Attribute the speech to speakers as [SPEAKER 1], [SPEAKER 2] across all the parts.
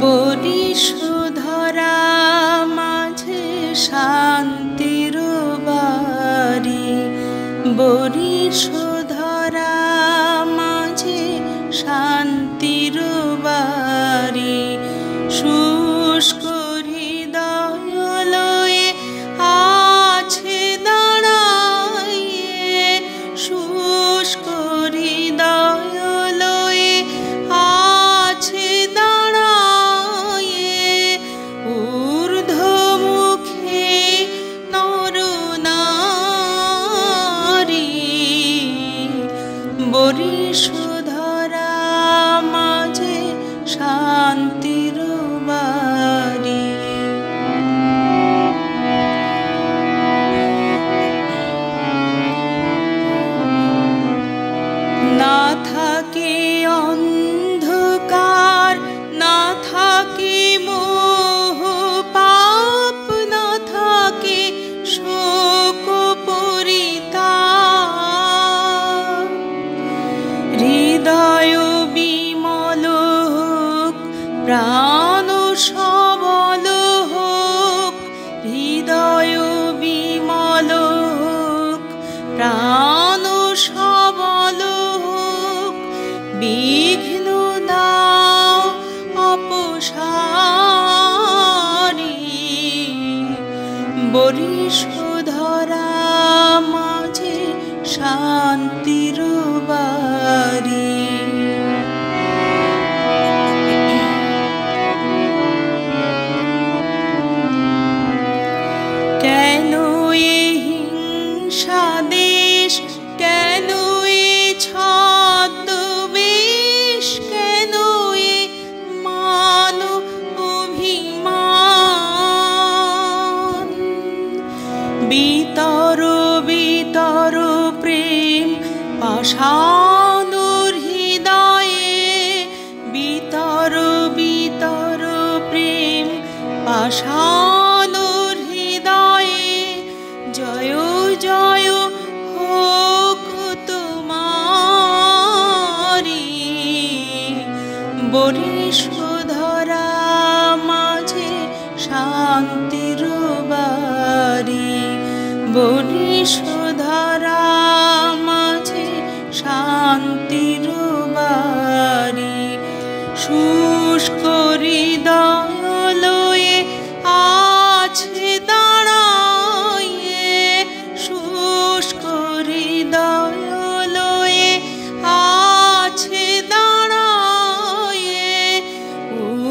[SPEAKER 1] বরিশধরা মাঝে শান্তির বাড়ি, বরিশধরা মাঝে শান্তির বাড়ি। শুষ্ক হৃদয় লয়ে আছে দাঁড়াইয়ে, শুষ্ক হৃদয় লয়ে আছে দাঁড়াইয়ে। ঊর্ধ্বমুখে নরনারী, বরিশধরা মাঝে শান্তির বাড়ি। না থাকে অন্ধকার, না থাকে মোহ পাপ, না থাকে শোক পরিতাপ। হৃদয় বিমল হোক, প্রাণ সবল হোক, হৃদয় বিমল হোক, প্রাণ সবল হোক। বিঘ্ন দাও অপসারি, বরিশধরা মাঝে শান্তির বাড়ি। কেন এ হিংসা দেশ, কেন এ ছদ্মবেশ, কেন এ মান অভিমান। বিতর বিতর প্রেম পাষাণ হৃদয়ে, বিতর বিতর প্রেম পাষাণ হৃদয়ে। জয় জয় হোক তোমারি, বরিশধরা মাঝে শান্তির বাড়ি, বরিশধরা মাঝে শান্তির বাড়ি। শুষ্ক হৃদয় লয়ে আছে দাঁড়াইয়ে, শুষ্ক হৃদয় লয়ে আছে দাঁড়াইয়ে।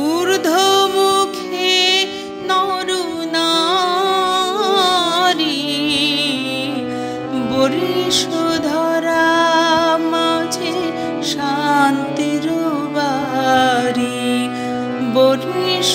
[SPEAKER 1] ঊর্ধ্বমুখে নরনারী, বরিশধরা মাঝে শান্তির বাড়ি, বরিশ।